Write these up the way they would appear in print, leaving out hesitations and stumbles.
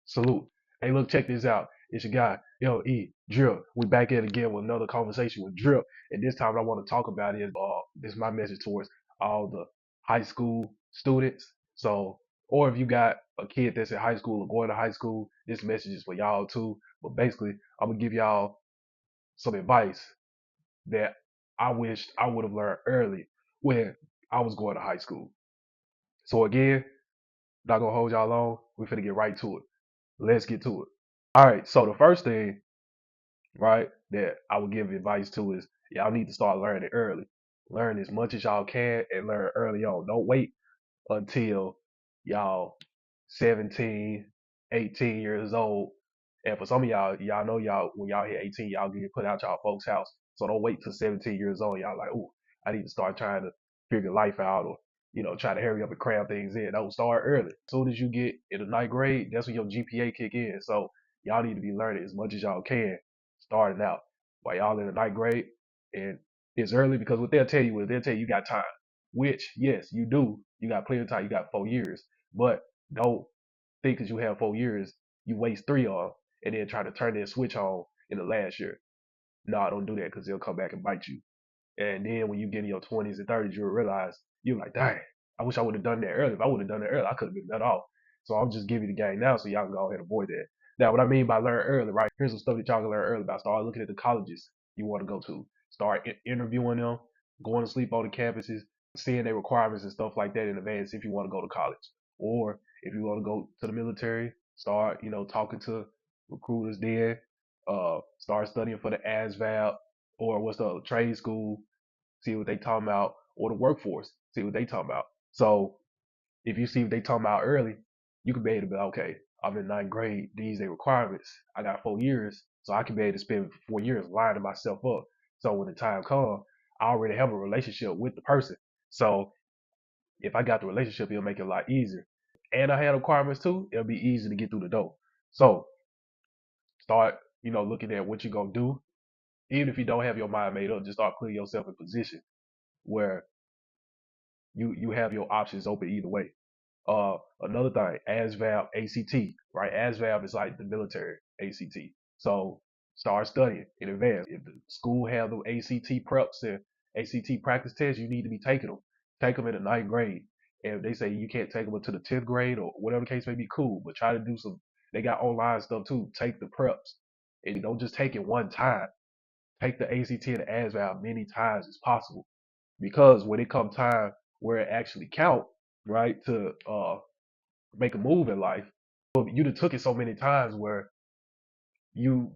Salute. Hey, look, check this out. It's your guy, L.E. Drip. We back at it again with another conversation with Drip. And this time what I want to talk about is this is my message towards all the high school students. So, or if you got a kid that's in high school or going to high school, this message is for y'all too. But basically, I'm gonna give y'all some advice that I wished I would have learned early when I was going to high school. So again, not gonna hold y'all long. We're finna get right to it. Let's get to it. All right. So the first thing, right, that I would give advice to is y'all need to start learning early. Learn as much as y'all can and learn early on. Don't wait until y'all 17, 18 years old. And for some of y'all know y'all when y'all hit 18, y'all get put out y'all folks' house. So don't wait till 17 years old. Y'all like, oh, I need to start trying to figure life out or try to hurry up and cram things in. Don't start early. As soon as you get in the ninth grade, that's when your GPA kick in. So y'all need to be learning as much as y'all can starting out while y'all in the ninth grade. And it's early because what they'll tell you is they'll tell you got time, which yes, you do. You got plenty of time. You got 4 years, but don't think because you have 4 years, you waste three of them and then try to turn that switch on in the last year. No, don't do that because they'll come back and bite you. And then when you get in your 20s and 30s, you'll realize you're like, dang, I wish I would have done that early. If I would have done that early, I could have been better off. So I'm just giving you the game now so y'all can go ahead and avoid that. Now, what I mean by learn early, right? Here's some stuff that y'all can learn early about. Start looking at the colleges you want to go to. Start interviewing them, going to sleep on the campuses, seeing their requirements and stuff like that in advance if you want to go to college. Or if you want to go to the military, start, talking to recruiters then. Start studying for the ASVAB or what's the trade school, see what they talking about, or the workforce, see what they talking about. So if you see what they talking about early, you can be able to be like, okay, I'm in ninth grade, these are requirements. I got 4 years, so I can be able to spend 4 years lining myself up. So when the time comes, I already have a relationship with the person. So if I got the relationship, it'll make it a lot easier. And I had requirements too, it'll be easy to get through the door. So start, looking at what you're gonna do. Even if you don't have your mind made up, just start putting yourself in position where you have your options open either way. Another thing, ASVAB, ACT, right? ASVAB is like the military ACT. So start studying in advance. If the school have the ACT preps and ACT practice tests, you need to be taking them. Take them in the ninth grade. And if they say you can't take them until the 10th grade or whatever the case may be, cool. But try to do some, they got online stuff too. Take the preps. And don't just take it one time. Take the ACT and the ASVAB many times as possible. Because when it comes time where it actually count, right, to make a move in life, you done took it so many times where you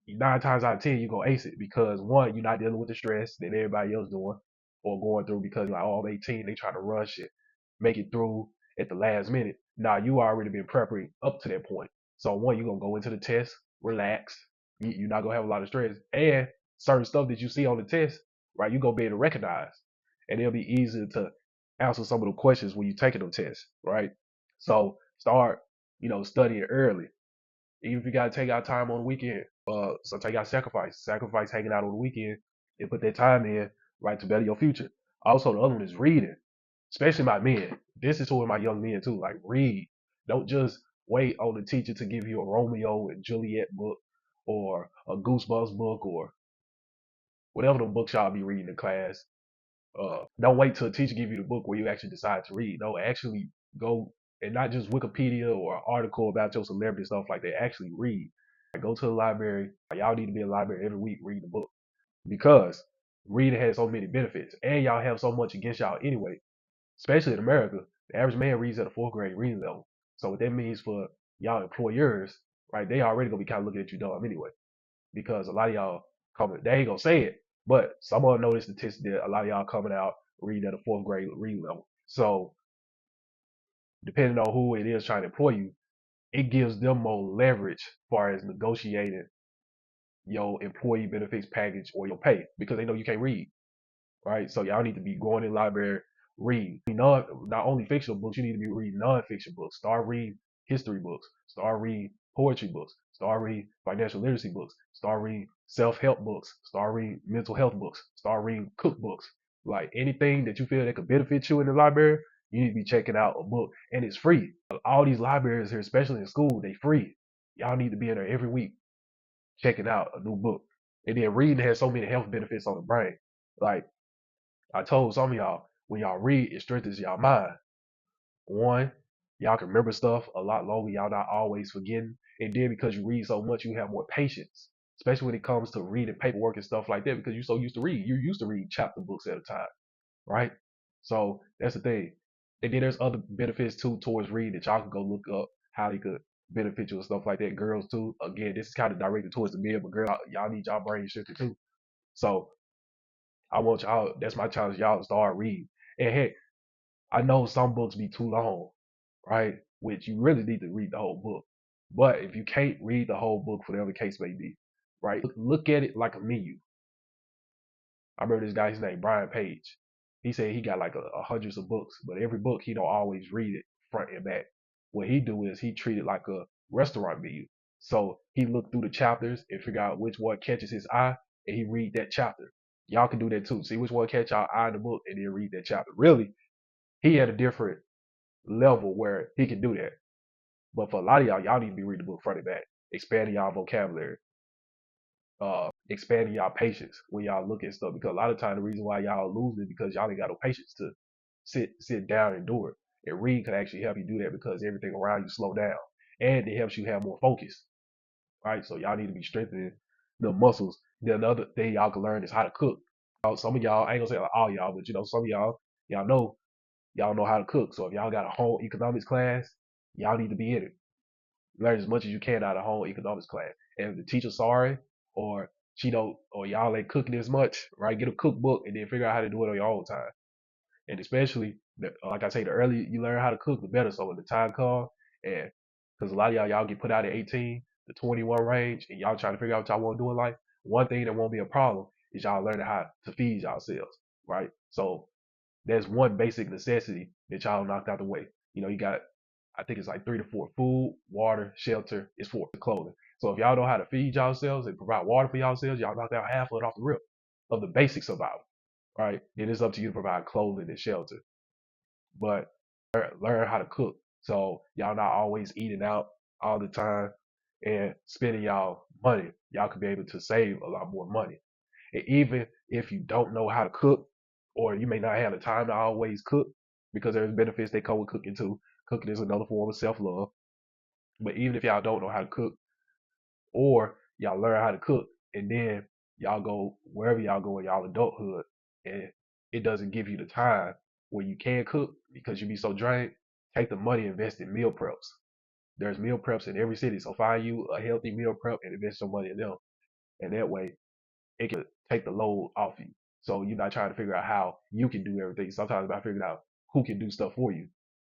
9 times out of 10 you gonna ace it because one, you're not dealing with the stress that everybody else doing or going through because like oh I'm 18, they try to rush it, make it through at the last minute. Now you already been preparing up to that point. So one, you're gonna go into the test, relax. You're not gonna have a lot of stress. And certain stuff that you see on the test, right, you're gonna be able to recognize. And it'll be easier to answer some of the questions when you're taking them tests, right? So start, studying early. Even if you gotta take out time on the weekend, so take out sacrifice hanging out on the weekend, and put that time in, right, to better your future. Also, the other one is reading, especially my men. This is toward my young men too. Like read. Don't just wait on the teacher to give you a Romeo and Juliet book or a Goosebumps book or whatever the books y'all be reading in class. Don't wait till a teacher give you the book where you actually decide to read. No, actually go and not just Wikipedia or an article about your celebrity stuff like that. Actually read. Like, go to the library. Y'all need to be in the library every week reading a book because reading has so many benefits, and y'all have so much against y'all anyway. Especially in America, the average man reads at a fourth grade reading level. So what that means for y'all employers, right? They already gonna be kind of looking at you dumb anyway because a lot of y'all coming, they ain't gonna say it, but someone noticed statistics that a lot of y'all coming out reading at a fourth grade reading level. So depending on who it is trying to employ you, it gives them more leverage as far as negotiating your employee benefits package or your pay because they know you can't read, right? So y'all need to be going in the library, read. Not only fictional books, you need to be reading non-fiction books. Start reading history books. Start reading poetry books. Start reading financial literacy books. Start reading self-help books. Start reading mental health books. Start reading cookbooks. Like anything that you feel that could benefit you in the library, You need to be checking out a book, and it's free. All these libraries here, especially in school, they free. Y'all need to be in there every week checking out a new book. And then reading has so many health benefits on the brain. Like I told some of y'all, when y'all read, it strengthens y'all mind. One, y'all can remember stuff a lot longer. Y'all not always forgetting. And then because you read so much, you have more patience, especially when it comes to reading paperwork and stuff like that. Because you're so used to read, you're used to reading chapter books at a time, right? So that's the thing. And then there's other benefits too towards reading that y'all can go look up how they could benefit you and stuff like that. Girls too. Again, this is kind of directed towards the men, but girls, y'all need y'all brain shifted too. So I want y'all. That's my challenge. Y'all to start reading. And heck, I know some books be too long, right? Which you really need to read the whole book. But if you can't read the whole book, for whatever the case may be, right? Look at it like a menu. I remember this guy, his name Brian Page. He said he got like hundreds of books, but every book he don't always read it front and back. What he do is he treat it like a restaurant menu. So he look through the chapters and figure out which one catches his eye, and he read that chapter. Y'all can do that too. See which one catch y'all eye in the book, and then read that chapter. Really, he had a different level where he can do that. But for a lot of y'all, y'all need to be reading the book front and back, expanding y'all vocabulary, expanding y'all patience when y'all look at stuff. Because a lot of time the reason why y'all lose is because y'all ain't got no patience to sit down and do it. And read can actually help you do that because everything around you slow down, and it helps you have more focus. Right, so y'all need to be strengthening the muscles. Then another thing y'all can learn is how to cook. Some of y'all, I ain't gonna say like all y'all, but some of y'all know how to cook. So if y'all got a home economics class, y'all need to be in it. Learn as much as you can out of home economics class. And if the teacher's sorry or she don't or y'all ain't cooking as much, right? Get a cookbook and then figure out how to do it on your own time. And especially, like I say, the earlier you learn how to cook, the better. So when the time comes, and because a lot of y'all get put out at 18 to 21 range, and y'all trying to figure out what y'all want to do in life, one thing that won't be a problem is y'all learning how to feed yourselves, right? So there's one basic necessity that y'all knocked out the way. You got, I think it's like 3 to 4: food, water, shelter. It's 4: clothing. So if y'all know how to feed yourselves and provide water for yourselves, y'all knocked out half of it off the rip of the basic survival, right? It is up to you to provide clothing and shelter, but learn how to cook. So y'all not always eating out all the time and spending y'all money. Y'all could be able to save a lot more money. And even if you don't know how to cook, or you may not have the time to always cook, because there's benefits that come with cooking too. Cooking is another form of self love. But even if y'all don't know how to cook, or y'all learn how to cook, and then y'all go wherever y'all go in y'all adulthood, and it doesn't give you the time where you can cook because you be so drained, take the money and invest in meal preps. There's meal preps in every city, so find you a healthy meal prep and invest your money in them. And that way, it can take the load off you. So you're not trying to figure out how you can do everything. Sometimes it's about figuring out who can do stuff for you.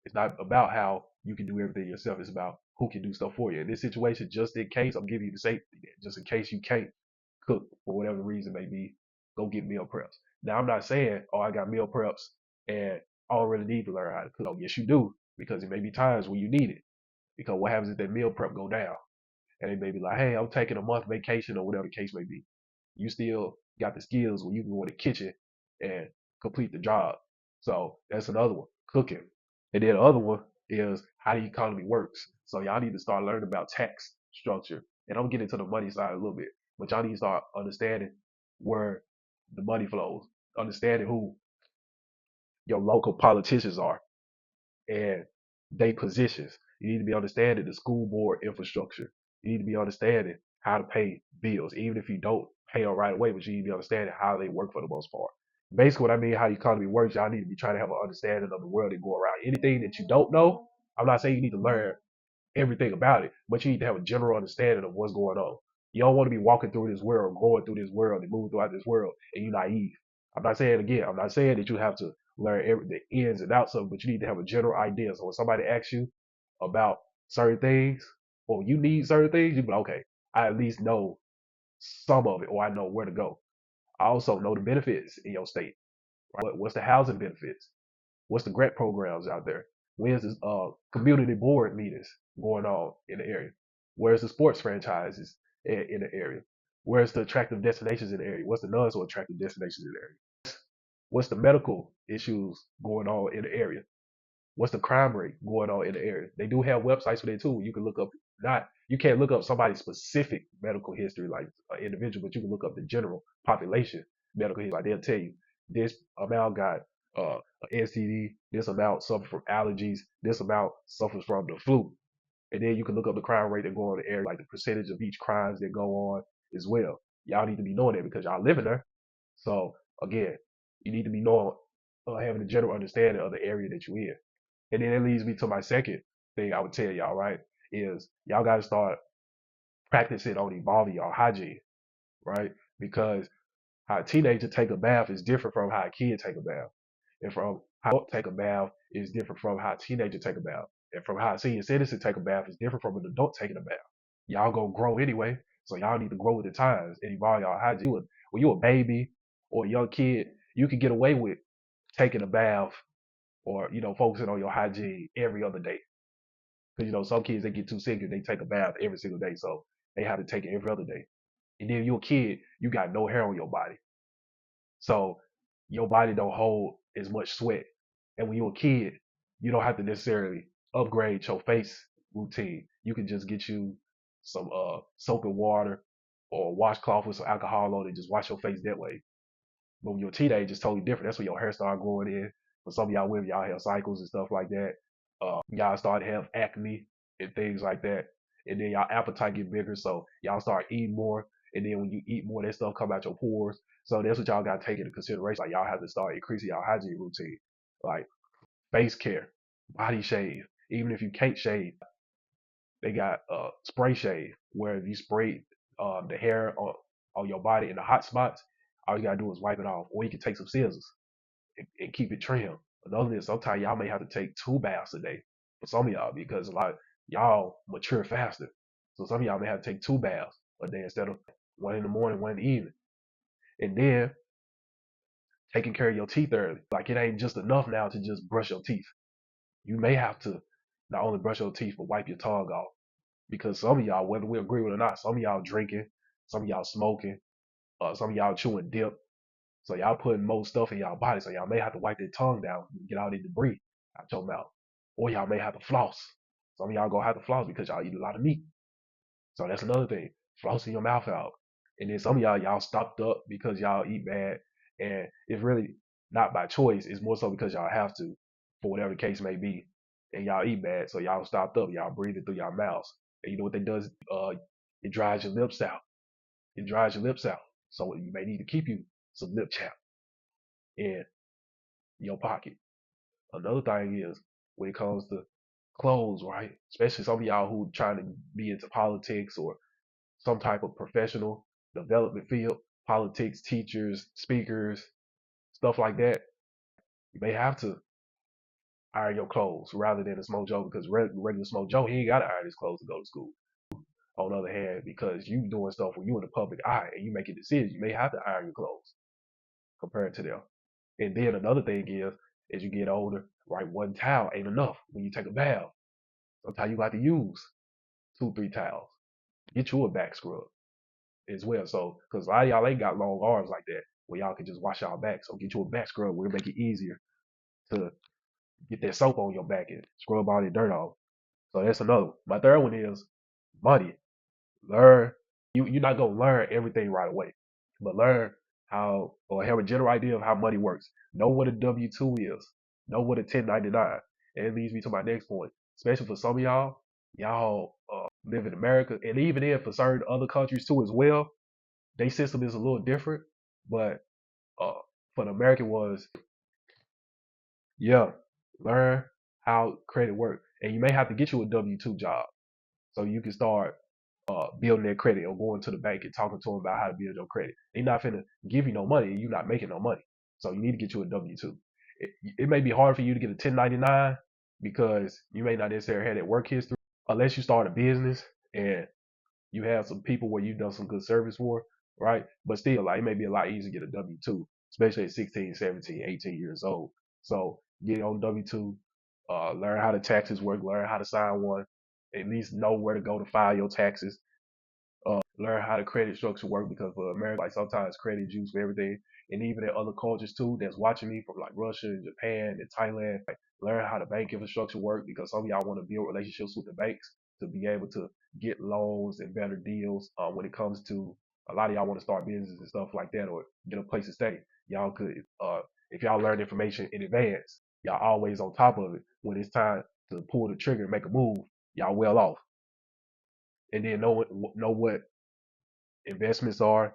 It's not about how you can do everything yourself. It's about who can do stuff for you. In this situation, just in case, I'm giving you the safety net. Just in case you can't cook for whatever the reason may be, go get meal preps. Now, I'm not saying, oh, I got meal preps and I don't really need to learn how to cook. Oh, yes, you do, because it may be times when you need it. Because what happens if that meal prep go down? And they may be like, hey, I'm taking a month vacation or whatever the case may be. You still got the skills where you can go in the kitchen and complete the job. So that's another one, cooking. And then the other one is how the economy works. So y'all need to start learning about tax structure. And I'm getting into the money side a little bit, but y'all need to start understanding where the money flows, understanding who your local politicians are and they positions. You need to be understanding the school board infrastructure. You need to be understanding how to pay bills, even if you don't pay them right away, but you need to be understanding how they work for the most part. Basically, what I mean, how the economy works, y'all need to be trying to have an understanding of the world and go around. Anything that you don't know, I'm not saying you need to learn everything about it, but you need to have a general understanding of what's going on. You don't want to be walking through this world, going through this world, and moving throughout this world, and you're naive. I'm not saying again, I'm not saying that you have to learn the ins and outs of it, but you need to have a general idea. So when somebody asks you about certain things, or you need certain things, you be like, okay, I at least know some of it, or I know where to go. I also know the benefits in your state. Right? What's the housing benefits? What's the grant programs out there? Where's the community board meetings going on in the area? Where's the sports franchises in the area? Where's the attractive destinations in the area? What's the non so attractive destinations in the area? What's the medical issues going on in the area? what's the crime rate going on in the area. They do have websites for that too. You can look up, not you can't look up somebody's specific medical history like an individual, but you can look up the general population medical history. Like they'll tell you this amount got an STD, this amount suffers from allergies, this amount suffers from the flu. And then you can look up the crime rate that go on in the area, like the percentage of each crimes that go on as well. Y'all need to be knowing that because y'all living there. So again, you need to be knowing, having a general understanding of the area that you're in. And then it leads me to my second thing I would tell y'all, right? Is y'all got to start practicing on evolving your hygiene, right? Because how a teenager take a bath is different from how a kid take a bath. And from how adult take a bath is different from how a teenager take a bath. And from how a senior citizen take a bath is different from an adult taking a bath. Y'all gonna grow anyway, so y'all need to grow with the times and evolve y'all hygiene. When you a baby or a young kid, you can get away with taking a bath or focusing on your hygiene every other day. Because some kids they get too sick and they take a bath every single day, so they have to take it every other day. And then you're a kid, you got no hair on your body. So your body don't hold as much sweat. And when you're a kid, you don't have to necessarily upgrade your face routine. You can just get you some soap and water or a washcloth with some alcohol on it, just wash your face that way. But when you're a teenager, it's totally different. That's when your hair start growing in. For some of y'all women, y'all have cycles and stuff like that. Y'all start to have acne and things like that. And then y'all appetite get bigger, so y'all start eating more. And then when you eat more, that stuff come out your pores. So that's what y'all got to take into consideration. Like y'all have to start increasing your hygiene routine, like face care, body shave. Even if you can't shave, they got spray shave where if you spray the hair on your body in the hot spots, all you gotta do is wipe it off, or you can take some scissors and keep it trimmed. Another thing, sometimes y'all may have to take 2 baths a day for some of y'all because a lot of y'all mature faster. So some of y'all may have to take 2 baths a day instead of one in the morning, one in the evening. And then taking care of your teeth early. Like it ain't just enough now to just brush your teeth. You may have to not only brush your teeth but wipe your tongue off. Because some of y'all, whether we agree with it or not, some of y'all drinking, some of y'all smoking, some of y'all chewing dip. So y'all putting more stuff in y'all body. So y'all may have to wipe their tongue down and get all the debris out your mouth. Or y'all may have to floss. Some of y'all gonna have to floss because y'all eat a lot of meat. So that's another thing. Flossing your mouth out. And then some of y'all stopped up because y'all eat bad. And it's really not by choice. It's more so because y'all have to, for whatever the case may be. And y'all eat bad. So y'all stopped up. Y'all breathing through your mouths. And you know what that does? It dries your lips out. It dries your lips out. So you may need to keep you some lip chap in your pocket. Another thing is when it comes to clothes, right? Especially some of y'all who trying to be into politics or some type of professional development field, politics, teachers, speakers, stuff like that. You may have to iron your clothes rather than a Smoke Joe because regular Smoke Joe, he ain't got to iron his clothes to go to school. On the other hand, because you doing stuff when you in the public eye and you making decisions, you may have to iron your clothes compared to them. And then another thing is, as you get older, right, one towel ain't enough when you take a bath. Sometimes you got to use 2, 3 towels. Get you a back scrub as well. So, because a lot of y'all ain't got long arms like that, where y'all can just wash y'all back. So get you a back scrub where it make it easier to get that soap on your back and scrub all the dirt off. So that's another one. My third one is money. Learn. You're not gonna learn everything right away, but learn how or have a general idea of how money works. Know what a W-2 is. Know what a 1099. And it leads me to my next point. Especially for some of y'all live in America, and even if for certain other countries too as well, their system is a little different. But uh, for the American ones, yeah, learn how credit works, and you may have to get you a W-2 job so you can start building their credit or going to the bank and talking to them about how to build your credit. They're not finna give you no money and you're not making no money. So you need to get you a W-2. It may be hard for you to get a 1099 because you may not necessarily have that work history unless you start a business and you have some people where you've done some good service for, right? But still, like it may be a lot easier to get a W-2, especially at 16, 17, 18 years old. So get on W-2, learn how the taxes work, learn how to sign one, at least know where to go to file your taxes. Learn how the credit structure work because for America, like sometimes credit is used for everything, and even in other cultures too that's watching me from like Russia and Japan and Thailand. Like, learn how the bank infrastructure work because some of y'all want to build relationships with the banks to be able to get loans and better deals. When it comes to a lot of y'all want to start businesses and stuff like that or get a place to stay, y'all could if y'all learn information in advance, y'all always on top of it. When it's time to pull the trigger and make a move, y'all well off. And then know what investments are,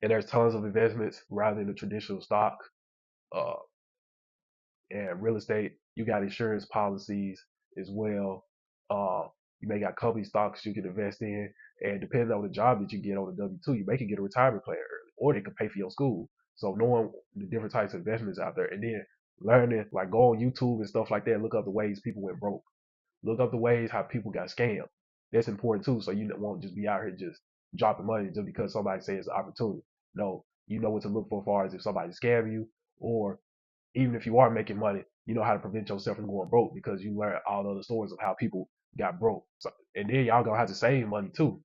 and there's tons of investments rather than the traditional stock uh, and real estate. You got insurance policies as well. You may got company stocks you can invest in, and depending on the job that you get on the W-2, you may can get a retirement plan early, or they can pay for your school. So knowing the different types of investments out there, and then learning, like go on YouTube and stuff like that, look up the ways people went broke. Look up the ways how people got scammed. That's important too, so you won't just be out here just dropping money just because somebody says it's an opportunity. No, you know what to look for as far as if somebody scam you, or even if you are making money, you know how to prevent yourself from going broke because you learn all the other stories of how people got broke. So, and then y'all gonna have to save money too.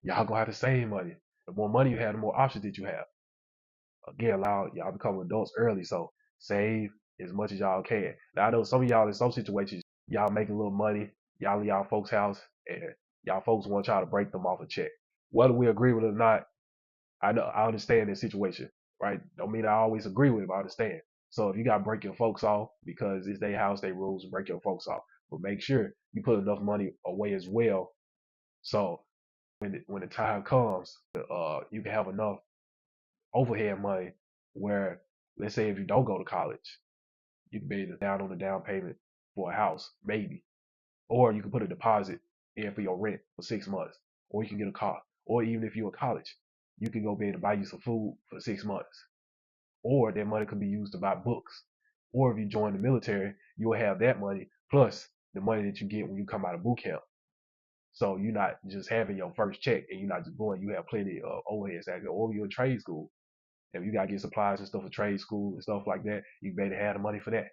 Y'all gonna have to save money. The more money you have, the more options that you have. Again, allow y'all become adults early, so save as much as y'all can. Now I know some of y'all in some situations, y'all making a little money, y'all in y'all folks' house, and y'all folks want y'all to break them off a check. Whether we agree with it or not, I know I understand this situation, right? Don't mean I always agree with it, but I understand. So if you gotta break your folks off because it's their house, their rules, break your folks off. But make sure you put enough money away as well, so when the time comes, you can have enough overhead money where, let's say, if you don't go to college, you can be down on the down payment for a house, maybe, or you can put a deposit in for your rent for 6 months, or you can get a car, or even if you're in college, you can go be able to buy you some food for 6 months, or that money could be used to buy books, or if you join the military, you'll have that money plus the money that you get when you come out of boot camp. So you're not just having your first check and you're not just going. You have plenty of overhead stacks, or you're in trade school. If you gotta get supplies and stuff for trade school and stuff like that, you better have the money for that.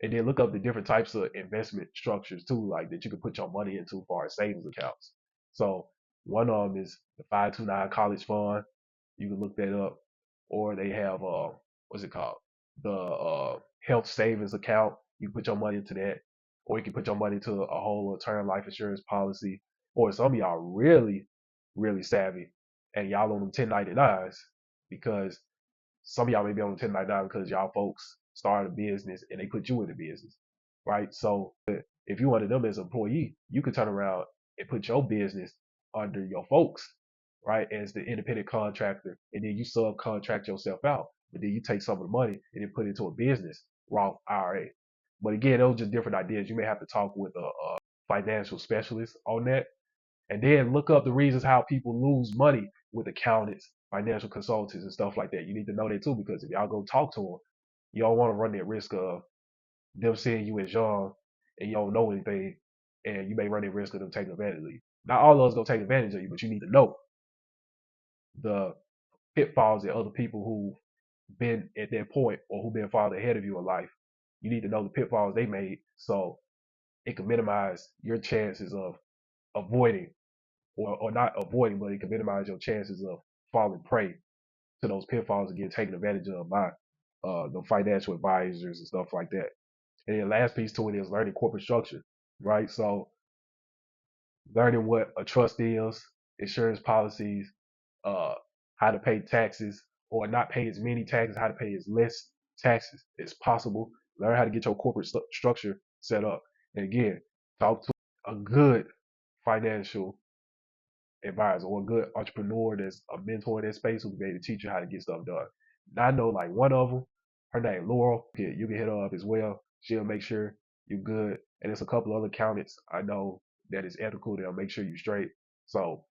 And then look up the different types of investment structures too, like that you can put your money into for savings accounts. So one of them is the 529 college fund. You can look that up. Or they have what's it called? The health savings account. You can put your money into that. Or you can put your money into a whole term life insurance policy. Or some of y'all really, really savvy and y'all on them 1099s because some of y'all may be on 1099 because y'all folks started a business and they put you in the business, right? So if you wanted them as an employee, you could turn around and put your business under your folks, right, as the independent contractor, and then you subcontract yourself out. But then you take some of the money and then put it into a business Roth IRA. But again, those are just different ideas. You may have to talk with a financial specialist on that, and then look up the reasons how people lose money with accountants, financial consultants, and stuff like that. You need to know that too, because if y'all go talk to them, you don't want to run that risk of them seeing you as young and you don't know anything, and you may run the risk of them taking advantage of you. Not all of us gonna take advantage of you, but you need to know the pitfalls that other people who've been at that point or who've been farther ahead of you in life. You need to know the pitfalls they made so it can minimize your chances of avoiding or not avoiding, but it can minimize your chances of falling prey to those pitfalls and getting taken advantage of by the financial advisors and stuff like that. And then last piece to it is learning corporate structure, right? So learning what a trust is, insurance policies, uh, how to pay taxes or not pay as many taxes, how to pay as less taxes as possible. Learn how to get your corporate structure set up. And again, talk to a good financial advisor or a good entrepreneur that's a mentor in that space who can be able to teach you how to get stuff done. Now, I know like one of them, her name Laurel. You can hit her up as well. She'll make sure you're good. And there's a couple other accountants I know that is ethical. They'll make sure you're straight. So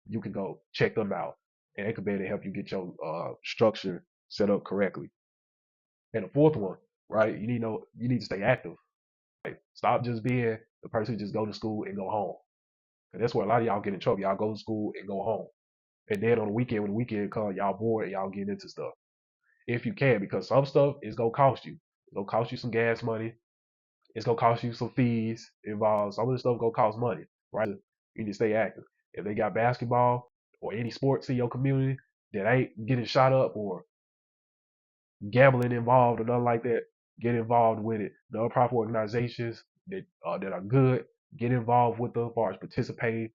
you can go check them out, and they can be able to help you get your structure set up correctly. And the fourth one, right? You need to stay active. Like, stop just being the person who just go to school and go home. 'Cause that's where a lot of y'all get in trouble. Y'all go to school and go home. And then on the weekend, when the weekend comes, y'all bored and y'all get into stuff. If you can, because some stuff is gonna cost you. It's gonna cost you some gas money. It's gonna cost you some fees involved. Some of this stuff gonna cost money, right? You need to stay active. If they got basketball, or any sports in your community that ain't getting shot up or gambling involved or nothing like that, get involved with it. Non-profit organizations that are good, get involved with them as far as participating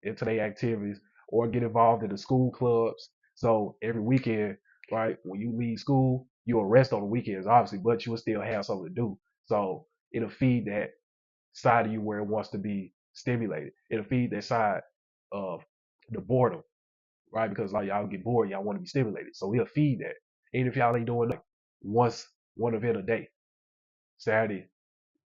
into their activities, or get involved in the school clubs. So every weekend, right, when you leave school, you'll rest on the weekends, obviously, but you'll still have something to do. So it'll feed that side of you where it wants to be stimulated. It'll feed that side of the boredom, right? Because like y'all get bored, y'all want to be stimulated. So we'll feed that. Even if y'all ain't doing like once one event a day, Saturday,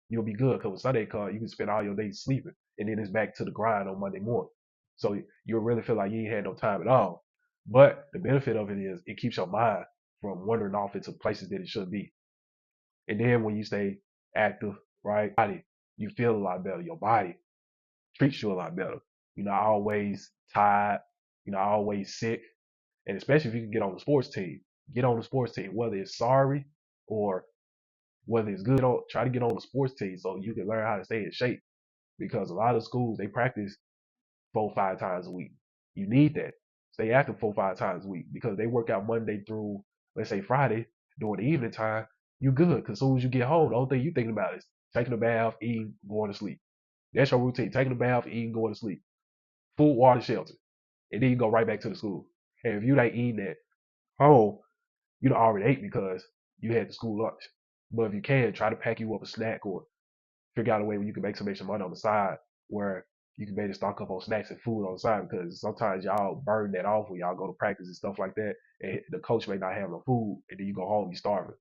you'll be good. Because when Sunday comes, you can spend all your days sleeping, and then it's back to the grind on Monday morning. So you'll really feel like you ain't had no time at all. But the benefit of it is it keeps your mind from wandering off into places that it should be. And then when you stay active, right, you feel a lot better. Your body treats you a lot better. You're not always tired. You're not always sick. And especially if you can get on the sports team, get on the sports team, whether it's sorry or whether it's good, try to get on the sports team so you can learn how to stay in shape. Because a lot of schools, they practice 4 or 5 times a week. You need that. Stay active 4 or 5 times a week because they work out Monday through, let's say, Friday during the evening time. You good because as soon as you get home, the only thing you thinking about is taking a bath, eating, going to sleep. That's your routine. Taking a bath, eating, going to sleep. Food, water, shelter. And then you go right back to the school. And if you ain't eating at home, you done already ate because you had the school lunch. But if you can, try to pack you up a snack or figure out a way where you can make some extra money on the side where you can maybe stock up on snacks and food on the side because sometimes y'all burn that off when y'all go to practice and stuff like that. And the coach may not have no food, and then you go home, you're starving,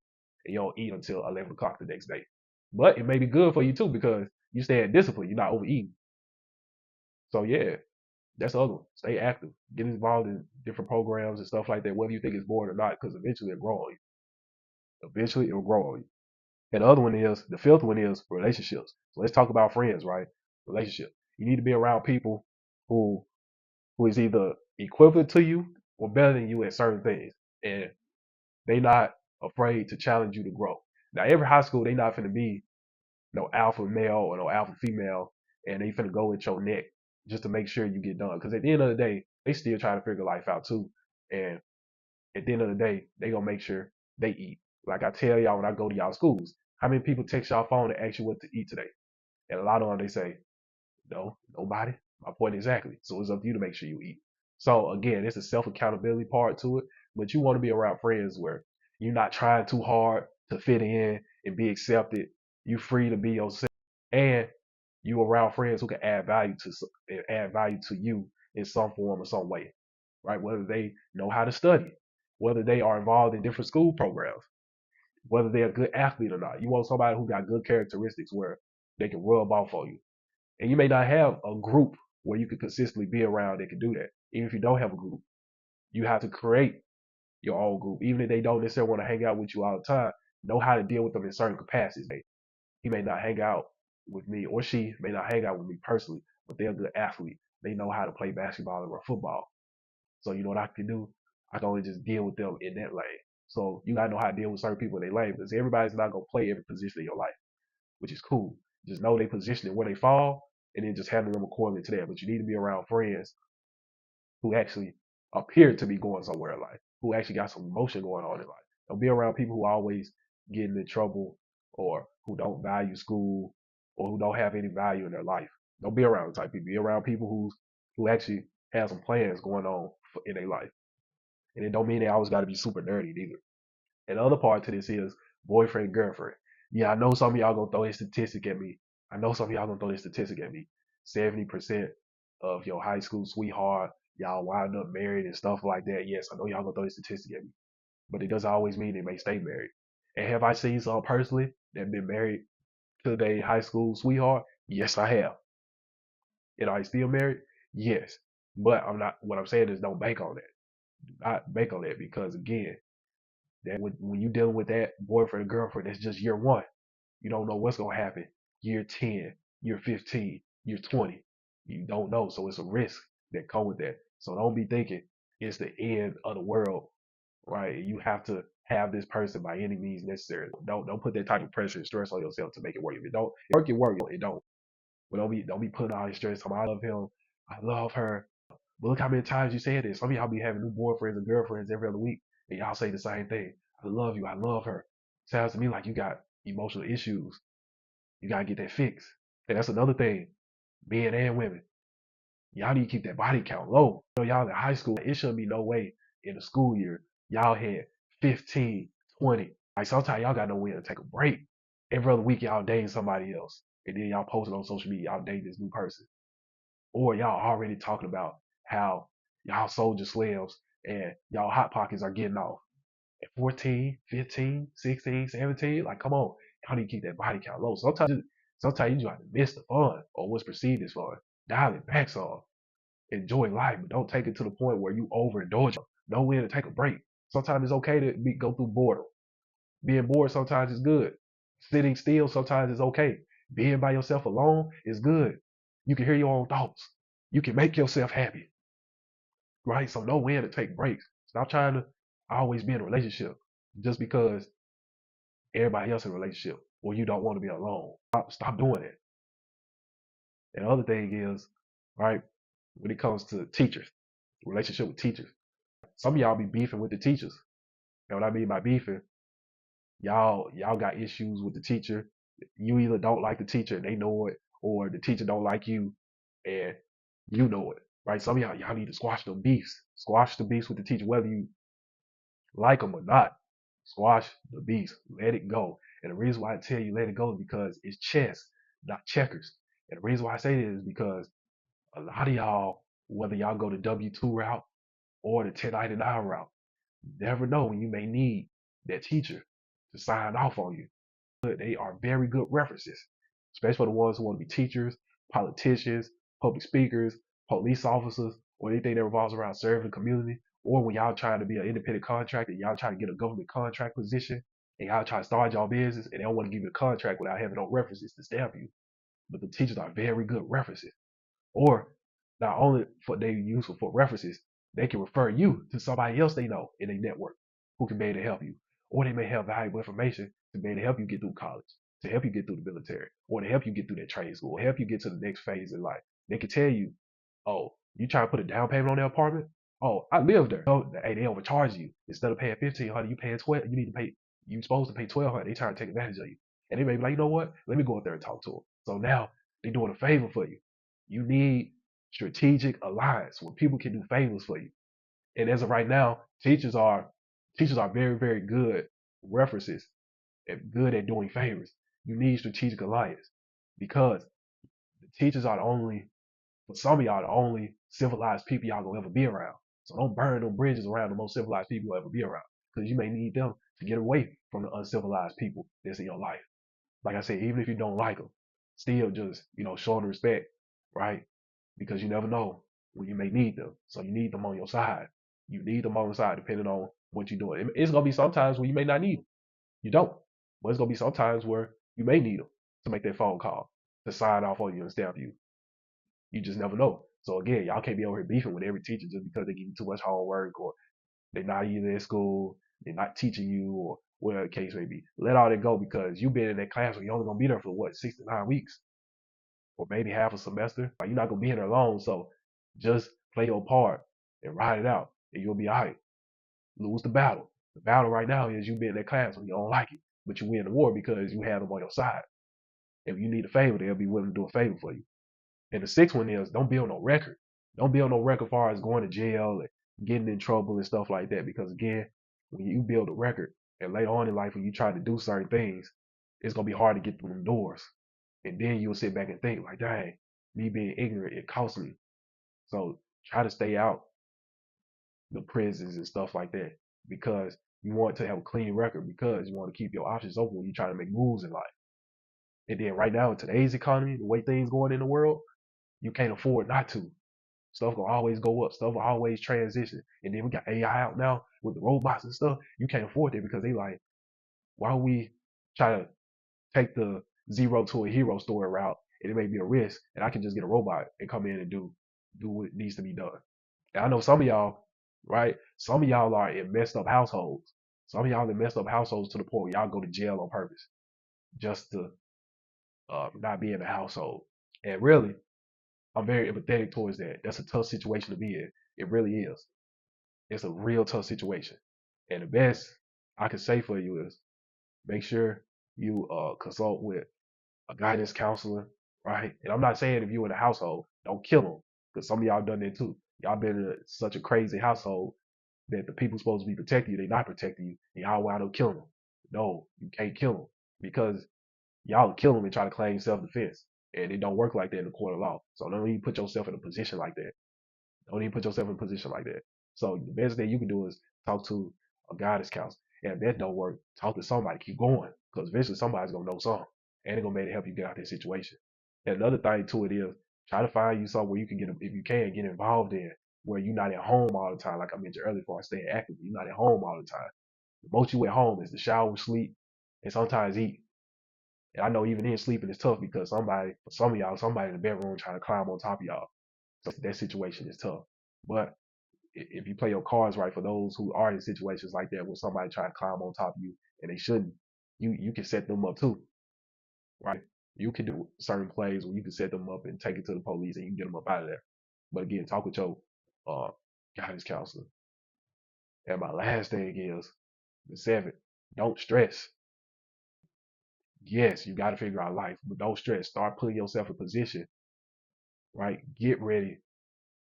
and you don't eat until 11 o'clock the next day. But it may be good for you too because you stay in discipline, you're not overeating. So yeah, that's the other one. Stay active. Get involved in different programs and stuff like that, whether you think it's boring or not, because eventually it'll grow on you. Eventually it'll grow on you. And the other one is, the fifth one is relationships. So let's talk about friends, right? Relationship. You need to be around people who who is either equivalent to you or better than you at certain things. And they not afraid to challenge you to grow. Now every high school they not finna be no alpha male or no alpha female and they finna go at your neck just to make sure you get done. Because at the end of the day, they still trying to figure life out too. And at the end of the day, they gonna make sure they eat. Like I tell y'all when I go to y'all schools, how many people text y'all phone and ask you what to eat today? And a lot of them they say, no, nobody. My point exactly. So it's up to you to make sure you eat. So again, it's a self accountability part to it, but you want to be around friends where you're not trying too hard to fit in and be accepted. You free to be yourself, and you around friends who can add value to you in some form or some way, right? Whether they know how to study, whether they are involved in different school programs, whether they're a good athlete or not. You want somebody who got good characteristics where they can rub off on you. And you may not have a group where you can consistently be around that can do that. Even if you don't have a group, you have to create your own group. Even if they don't necessarily want to hang out with you all the time, know how to deal with them in certain capacities. He may not hang out with me, or she may not hang out with me personally, but they're a good athlete. They know how to play basketball or football. So you know what I can do? I can only just deal with them in that lane. So you gotta know how to deal with certain people in their lane because everybody's not gonna play every position in your life, which is cool. Just know their position and where they fall, and then just handle them accordingly to that. But you need to be around friends who actually appear to be going somewhere in life, who actually got some emotion going on in life. Don't be around people who always getting in trouble or who don't value school or who don't have any value in their life. Don't be around the type of people. Be around people who actually have some plans going on in their life. And it don't mean they always got to be super nerdy either. And the other part to this is boyfriend, girlfriend. Yeah, I know some of y'all gonna throw this statistic at me. I know some of y'all gonna throw this statistic at me. 70% of your high school sweetheart, y'all wind up married and stuff like that. Yes, I know y'all gonna throw this statistic at me. But it doesn't always mean they may stay married. And have I seen some personally that been married to their high school sweetheart? Yes, I have. And are they still married? Yes. But I'm not, what I'm saying is don't bank on that. Do not bank on that because again, that when you're dealing with that boyfriend or girlfriend, that's just year one. You don't know what's gonna happen year 10, year 15, year 20. You don't know, so it's a risk that come with that. So don't be thinking it's the end of the world, right? You have to have this person by any means necessary. Don't put that type of pressure and stress on yourself to make it work. If it don't work, it work. It don't. But don't be putting all this stress on. I love him. I love her. But look how many times you said this. Some of y'all be having new boyfriends and girlfriends every other week, and y'all say the same thing. I love you. I love her. Sounds to me like you got emotional issues. You gotta get that fixed. And that's another thing, men and women. Y'all need to keep that body count low. You know, y'all in high school, it shouldn't be no way in the school year y'all had 15, 20. Like sometimes y'all got nowhere to take a break. Every other week y'all dating somebody else. And then y'all posting on social media, y'all dating this new person. Or y'all already talking about how y'all soldier slaves and y'all hot pockets are getting off at 14, 15, 16, 17. Like, come on. Y'all need to keep that body count low. Sometimes you just have to miss the fun or what's perceived as fun. Dial it back some. Enjoy life, but don't take it to the point where you overindulge. Know when to take a break. Sometimes it's okay to go through boredom. Being bored sometimes is good. Sitting still sometimes is okay. Being by yourself alone is good. You can hear your own thoughts. You can make yourself happy, right? So know when to take breaks. Stop trying to always be in a relationship just because everybody else in a relationship or you don't want to be alone. Stop doing it. And the other thing is, right, when it comes to teachers, relationship with teachers, some of y'all be beefing with the teachers. And what I mean by beefing, y'all got issues with the teacher. You either don't like the teacher and they know it, or the teacher don't like you and you know it. Right? Some of y'all need to squash the beefs. Squash the beefs with the teacher, whether you like them or not. Squash the beefs. Let it go. And the reason why I tell you let it go is because it's chess, not checkers. And the reason why I say this is because a lot of y'all, whether y'all go the W-2 route or the 1099 route, you never know when you may need that teacher to sign off on you. But they are very good references, especially for the ones who want to be teachers, politicians, public speakers, police officers, or anything that revolves around serving the community. Or when y'all trying to be an independent contractor, y'all trying to get a government contract position, and y'all try to start y'all business, and they don't want to give you a contract without having no references to stamp you. But the teachers are very good references. Or not only for they useful for references, they can refer you to somebody else they know in a network who can be able to help you. Or they may have valuable information to be able to help you get through college, to help you get through the military, or to help you get through that trade school, or help you get to the next phase in life. They can tell you, oh, you trying to put a down payment on their apartment? Oh, I live there. Oh, hey, they overcharge you. Instead of paying 1,500, you paying 12. You need to pay. You supposed to pay 1,200. They trying to take advantage of you. And they may be like, you know what? Let me go up there and talk to them. So now they're doing a favor for you. You need strategic alliance where people can do favors for you. And as of right now, teachers are very, very good references and good at doing favors. You need strategic alliance because the teachers are the only, for some of y'all, the only civilized people y'all gonna ever be around. So don't burn them bridges around the most civilized people you'll ever be around because you may need them to get away from the uncivilized people that's in your life. Like I said, even if you don't like them, still just, show them respect, right? Because you never know when you may need them. So you need them on your side. You need them on your side depending on what you're doing. It's going to be sometimes where you may not need them. You don't. But it's going to be sometimes where you may need them to make that phone call, to sign off on you and stamp you. You just never know. So again, y'all can't be over here beefing with every teacher just because they give you too much homework or they're not either in school, they're not teaching you, or whatever the case may be. Let all that go because you've been in that class where you're only gonna be there for what, 6 to 9 weeks, or maybe half a semester. Like you're not gonna be in there long, so just play your part and ride it out, and you'll be alright. Lose the battle. The battle right now is you be in that class when you don't like it, but you win the war because you have them on your side. If you need a favor, they'll be willing to do a favor for you. And the sixth one is don't build no record. Don't build no record as far as going to jail and getting in trouble and stuff like that. Because again, when you build a record and later on in life when you try to do certain things, it's gonna be hard to get through the doors. And then you'll sit back and think like, dang, me being ignorant, it cost me. So try to stay out the prisons and stuff like that because you want to have a clean record because you want to keep your options open when you try to make moves in life. And then right now in today's economy, the way things going in the world, you can't afford not to. Stuff gonna always go up. Stuff will always transition. And then we got AI out now with the robots and stuff. You can't afford it because they like, why don't we try to take the zero to a hero story route? And it may be a risk, and I can just get a robot and come in and do what needs to be done. And I know some of y'all, right? Some of y'all are in messed up households. Some of y'all in messed up households to the point where y'all go to jail on purpose just to not be in the household. And really, I'm very empathetic towards that. That's a tough situation to be in. It really is. It's a real tough situation. And the best I can say for you is make sure you consult with a guidance counselor, right? And I'm not saying if you're in a household, don't kill them, because some of y'all done that too. Y'all been in such a crazy household that the people supposed to be protecting you, they not protecting you, and y'all wind up killing them. No, you can't kill them because y'all kill them and try to claim self-defense, and it don't work like that in the court of law. So don't even put yourself in a position like that. Don't even put yourself in a position like that. So the best thing you can do is talk to a guidance counselor. And if that don't work, talk to somebody. Keep going, because eventually somebody's gonna know something, and they're gonna be able to help you get out of that situation. And another thing to it is try to find you somewhere you can get, if you can, get involved in where you're not at home all the time. Like I mentioned earlier, before I stay active, you're not at home all the time. The most you at home is the shower, sleep, and sometimes eat. And I know even then sleeping is tough because somebody, for some of y'all, somebody in the bedroom trying to climb on top of y'all. So that situation is tough. But if you play your cards right, for those who are in situations like that where somebody trying to climb on top of you and they shouldn't, you can set them up too, right? You can do certain plays where you can set them up and take it to the police and you can get them up out of there. But again, talk with your uh, guidance counselor. And my last thing is the seventh. Don't stress. Yes, you got to figure out life, but don't stress. Start putting yourself in position, right? Get ready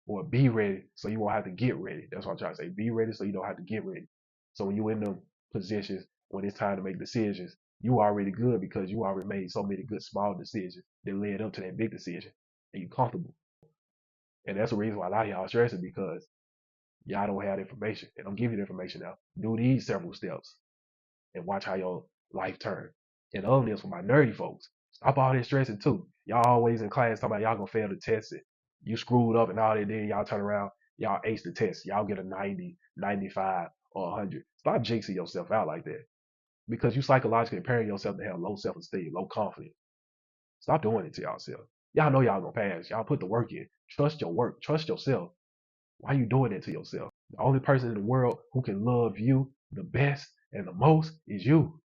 or be ready so you won't have to get ready. That's what I'm trying to say. Be ready so you don't have to get ready. So when you're in them positions, when it's time to make decisions, you already good because you already made so many good small decisions that led up to that big decision, and you comfortable. And that's the reason why a lot of y'all stressing because y'all don't have the information. And I'm giving you the information now. Do these several steps and watch how your life turn. And the other is for my nerdy folks. Stop all this stressing too. Y'all always in class talking about y'all gonna fail the test. And you screwed up and all that. Then y'all turn around, y'all ace the test. Y'all get a 90, 95, or 100. Stop jinxing yourself out like that because you psychologically preparing yourself to have low self-esteem, low confidence. Stop doing it to yourself. Y'all know y'all gonna pass. Y'all put the work in. Trust your work. Trust yourself. Why are you doing it to yourself? The only person in the world who can love you the best and the most is you.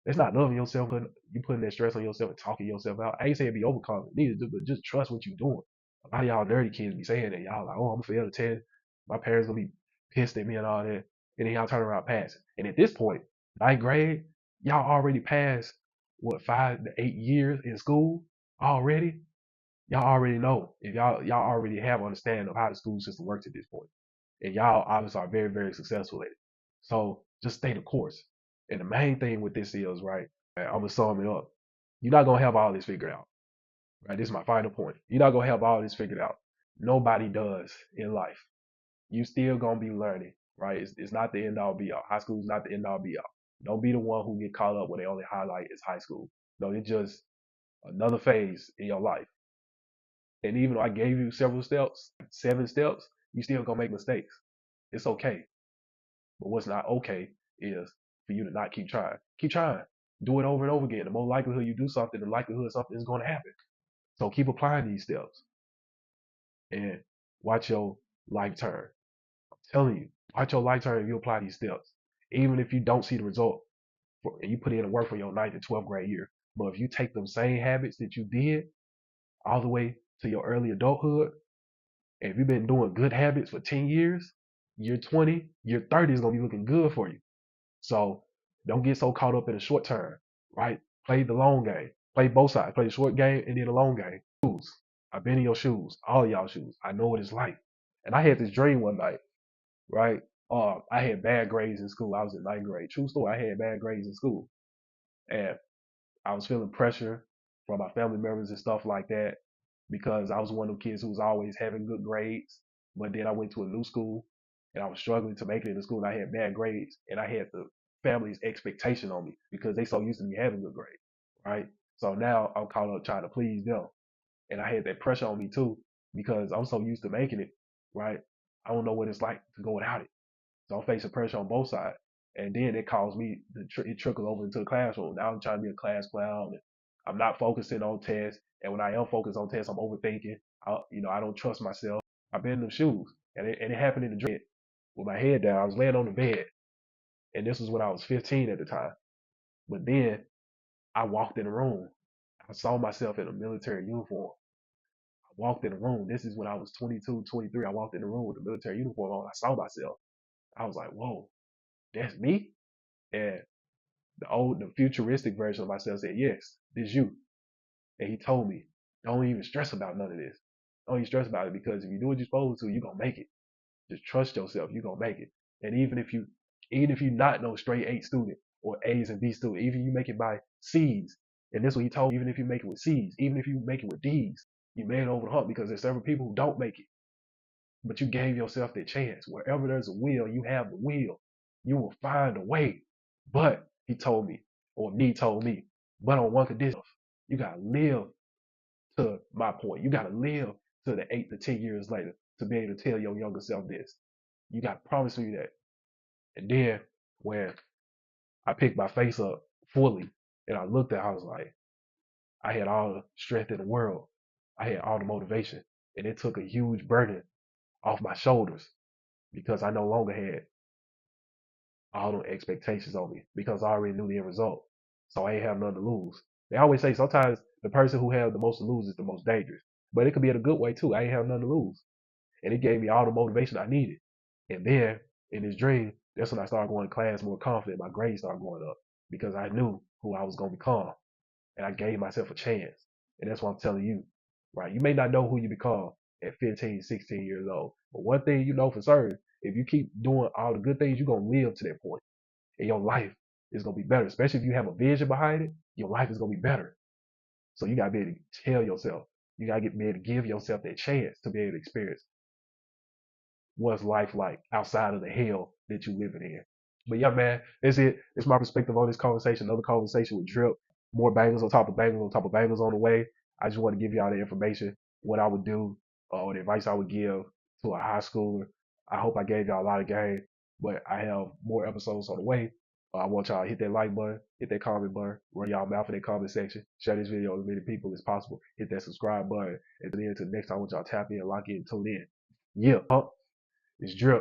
It's not loving yourself, but you putting that stress on yourself and talking yourself out. I ain't saying be overconfident, neither, but just trust what you're doing. A lot of y'all nerdy kids be saying that. Y'all like, oh, I'm gonna fail the test. My parents gonna be pissed at me and all that. And then y'all turn around passing. And at this point, ninth grade, y'all already passed what 5 to 8 years in school already. Y'all already know. If y'all already have understanding of how the school system works at this point. And y'all obviously are very, very successful at it. So just stay the course. And the main thing with this is, right, I'm gonna sum it up. You're not gonna have all this figured out. Right? This is my final point. You're not gonna have all this figured out. Nobody does in life. You still gonna be learning, right? It's not the end all be all. High school is not the end all be all. Don't be the one who get caught up when they only highlight is high school. No, it's just another phase in your life. And even though I gave you several steps, 7 steps, you still gonna make mistakes. It's okay. But what's not okay is for you to not keep trying. Keep trying. Do it over and over again. The more likelihood you do something, the likelihood something is going to happen. So keep applying these steps and watch your life turn. I'm telling you, watch your life turn if you apply these steps. Even if you don't see the result and you put in the work for your 9th and 12th grade year. But if you take them same habits that you did all the way to your early adulthood, and if you've been doing good habits for 10 years, year 20, year 30 is going to be looking good for you. So don't get so caught up in the short term, right? Play the long game. Play both sides. Play the short game and then the long game. Shoes. I've been in your shoes, all of y'all shoes. I know what it's like. And I had this dream one night, right? I had bad grades in school. I was in 9th grade. True story. I had bad grades in school. And I was feeling pressure from my family members and stuff like that because I was one of the kids who was always having good grades. But then I went to a new school and I was struggling to make it in the school and I had bad grades and I had the family's expectation on me because they so used to me having good grades, right? So now I'm caught up trying to please them. And I had that pressure on me too because I'm so used to making it, right? I don't know what it's like to go without it. So I'm facing pressure on both sides. And then it caused me it trickled over into the classroom. Now I'm trying to be a class clown. And I'm not focusing on tests. And when I am focused on tests, I'm overthinking. I don't trust myself. I've been in them shoes. And it happened in the dream with my head down. I was laying on the bed. And this was when I was 15 at the time. But then I walked in the room. I saw myself in a military uniform. walked in the room. This is when I was 22, 23. I walked in the room with the military uniform on. I saw myself. I was like, whoa, that's me? And the futuristic version of myself said, yes, this you. And he told me, don't even stress about none of this. Don't even stress about it, because if you do what you're supposed to, you're gonna make it. Just trust yourself, you're gonna make it. And even if you not no straight A student or A's and B student, even if you make it by C's, and this is what he told me, even if you make it with C's, even if you make it with D's, you made it over the hump, because there's several people who don't make it. But you gave yourself that chance. Wherever there's a will, you have the will. You will find a way. But he told me, or me told me, but on one condition, you gotta live to my point. You gotta live to the 8 to 10 years later to be able to tell your younger self this. You gotta promise me that. And then when I picked my face up fully and I looked at it, I was like, I had all the strength in the world. I had all the motivation. And it took a huge burden off my shoulders, because I no longer had all the expectations on me, because I already knew the end result. So I ain't have nothing to lose. They always say sometimes the person who has the most to lose is the most dangerous. But it could be in a good way too. I ain't have nothing to lose. And it gave me all the motivation I needed. And then in this dream, that's when I started going to class more confident. My grades started going up, because I knew who I was going to become. And I gave myself a chance. And that's what I'm telling you, right? You may not know who you become at 15, 16 years old. But one thing you know for certain, if you keep doing all the good things, you're going to live to that point. And your life is going to be better. Especially if you have a vision behind it, your life is going to be better. So you got to be able to tell yourself, you got to be able to give yourself that chance to be able to experience what's life like outside of the hell that you living in. But yeah, man, that's it. It's my perspective on this conversation. Another conversation with Drip. More bangers on top of bangers on top of bangers on the way. I just want to give y'all the information, what I would do, or the advice I would give to a high schooler. I hope I gave y'all a lot of game, but I have more episodes on the way. I want y'all to hit that like button, hit that comment button, run y'all mouth in that comment section, share this video with as many people as possible, hit that subscribe button, and then until next time, I want y'all to tap in, lock in, tune in. Yeah, it's Drip.